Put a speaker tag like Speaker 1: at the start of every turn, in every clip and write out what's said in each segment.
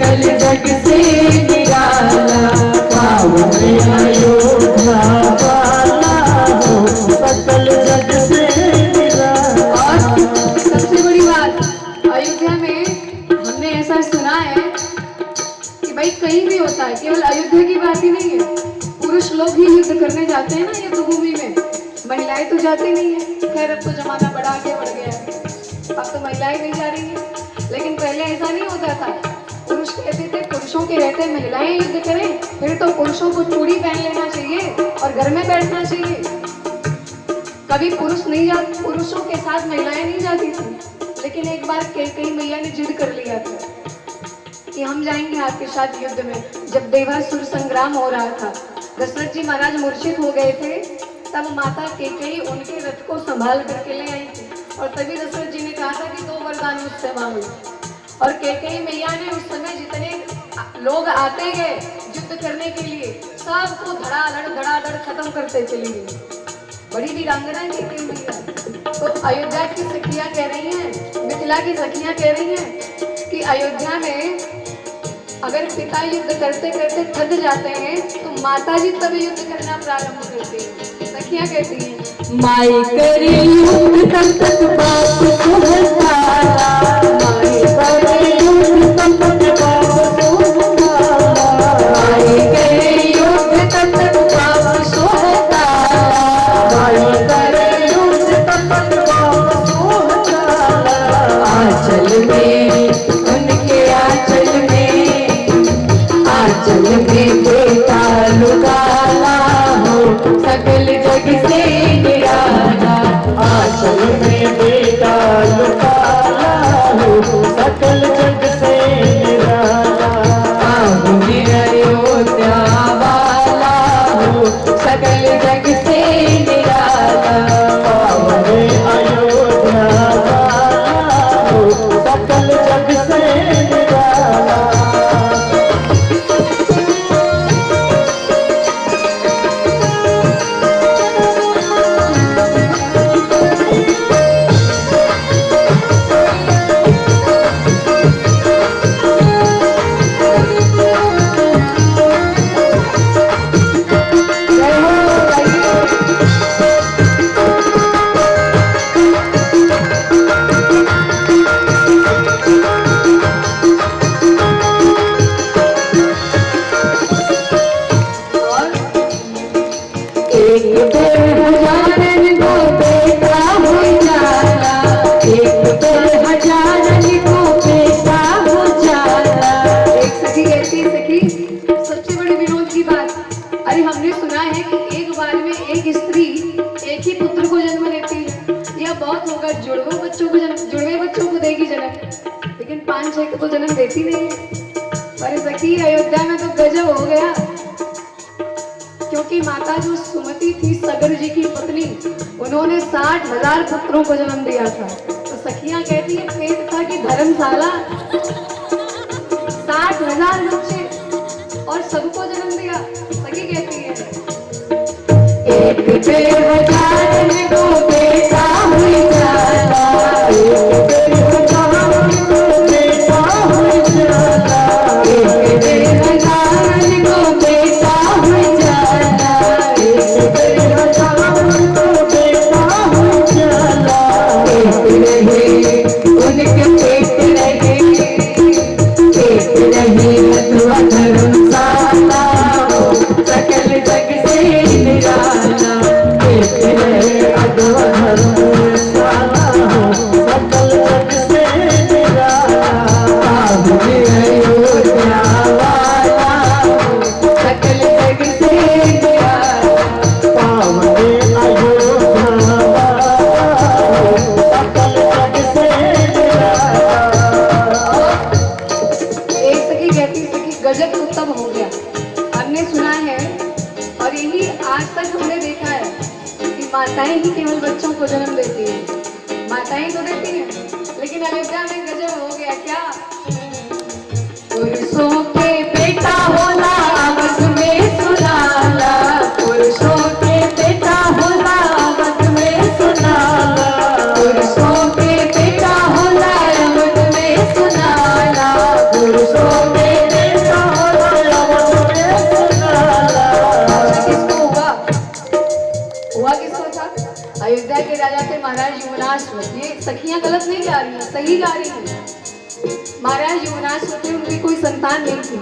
Speaker 1: सकल जग से निराला, पावन अयोध्या वाला हो, सकल जग से निराला।
Speaker 2: और सबसे बड़ी बात, अयोध्या में हमने ऐसा सुना है कि भाई कहीं भी होता है, केवल अयोध्या की बात ही नहीं है, पुरुष लोग ही युद्ध करने जाते हैं ना युद्ध भूमि में, महिलाएं तो जाती नहीं है। खैर अब तो जमाना बड़ा आगे बढ़ गया है, अब तो महिलाएं नहीं जा रही है, लेकिन पहले ऐसा नहीं होता था। पुरुष कहते थे पुरुषों के रहते महिलाएं युद्ध करें, फिर तो पुरुषों को चूड़ी पहन लेना चाहिए और घर में बैठना चाहिए। कभी पुरुष नहीं जा, पुरुषों के साथ महिलाएं नहीं जाती थी, लेकिन एक बार कई मैया ने जिद कर लिया था कि हम जाएंगे आपके साथ युद्ध में। जब देवासुर संग्राम हो रहा था, दशरथ जी महाराज मूर्छित हो गए थे, तब माता केकई उनके रथ को संभाल करके ले आई थी, और तभी दशरथ जी ने कहा था कि 2 वरदान मुझसे मांगो। और केकई मैया ने उस समय जितने लोग आते गए युद्ध करने के लिए, सबको धड़ाधड़ खत्म करते चली गई। बड़ी वीरांगना केकई मैया। तो अयोध्या की सखियां कह रही हैं, मिथिला की सखियां कह रही हैं कि अयोध्या में अगर पिता युद्ध करते करते थक जाते हैं तो माता जी तब युद्ध करना प्रारंभ करती हैं। सखियां कहती हैं,
Speaker 1: माई करे युद्ध तब तक बाप सुहताला, माई करे युद्ध तब तक बाप सुहताला, माई करे युद्ध तब तक बाप सुहताला, माई करे युद्ध तब तक बाप सुहताला। आंचल में उनके आंचल में बेटा लुकाला हो, सकल जग से निराला, आंचल में बेटा लुकाला हो, सकल जग से निराला। पावन अयोध्या वाला हो, सकल जग से निराला, पावन अयोध्या वाला हो, सकल जग से निराला।
Speaker 2: लेकिन 5-6 को तो जन्म देती नहीं है। पर सखी अयोध्या में तो गजब हो गया, क्योंकि माता जो सुमति थी सगर जी की पत्नी, उन्होंने 60,000 पुत्रों को जन्म दिया था। तो सखियां कहती है पेट था कि धर्मशाला, 60,000 बच्चे और सबको जन्म दिया। सखी कहती है
Speaker 1: एक पेड़ हजार को बेटा हुई जाला, एक पेड़ हजार को बेटा हुई जाला, एक पेड़ हजार को बेटा हुई जाला, एक पेड़ हजार को बेटा हुई जाला। पेट रहे उनके पेट रहे, पेट रहे अथवा धर्मशाला, सकल जग से निराला, पेट रहे अथवा धर्मशाला, सकल जग से निराला। पावन अयोध्या वाला, सकल जग से निराला, पावन अयोध्या वाला, सकल जग से निराला।
Speaker 2: एक सखी कहती है कि गजब तो तब हो गया। हमने सुना है और यही आज तक हमने देखा है कि माताएं ही केवल बच्चों को जन्म देती हैं। माताएं तो देती हैं, लेकिन अयोध्या में गजब हो गया। क्या
Speaker 1: पुरुषों के बेटा होला वध में सुनाला, पुरुषों के बेटा होला वध में सुनाला, पुरुषों के बेटा होला वध में सुनाला, पुरुषों के
Speaker 2: युवनाश्व, ये सखियां गलत नहीं जा रही हैं, सही जा रही हैं। महाराज युवनाश्व थे, उनकी कोई संतान नहीं थी,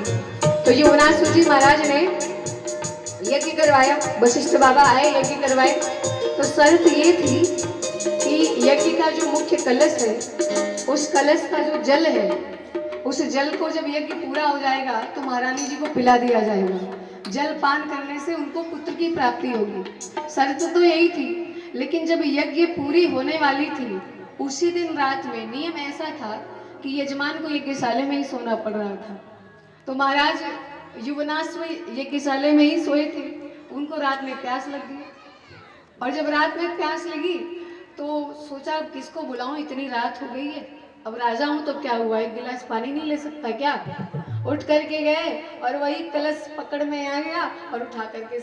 Speaker 2: तो युवनाश्व जी महाराज ने यज्ञ करवाया। वशिष्ठ बाबा आए, यज्ञ करवाए। तो शर्त ये थी कि यज्ञ का जो मुख्य कलश है, उस कलश का जो जल है, उस जल को जब यज्ञ पूरा हो जाएगा तो महारानी जी को पिला दिया जाएगा। जल पान करने से उनको पुत्र की प्राप्ति होगी। शर्त तो यही थी। लेकिन जब यज्ञ पूरी होने वाली थी, उसी दिन रात में नियम ऐसा था कि यजमान को यज्ञशाला में ही सोना पड़ रहा था। तो महाराज युवनाश्व यज्ञशाला में ही सोए थे। उनको रात में प्यास लग गई, और जब रात में प्यास लगी तो सोचा अब किसको बुलाऊं, इतनी रात हो गई है, अब राजा हूं तो क्या हुआ, एक गिलास पानी नहीं ले सकता क्या? उठ करके गए और वही कलश पकड़ में आ गया और उठा करके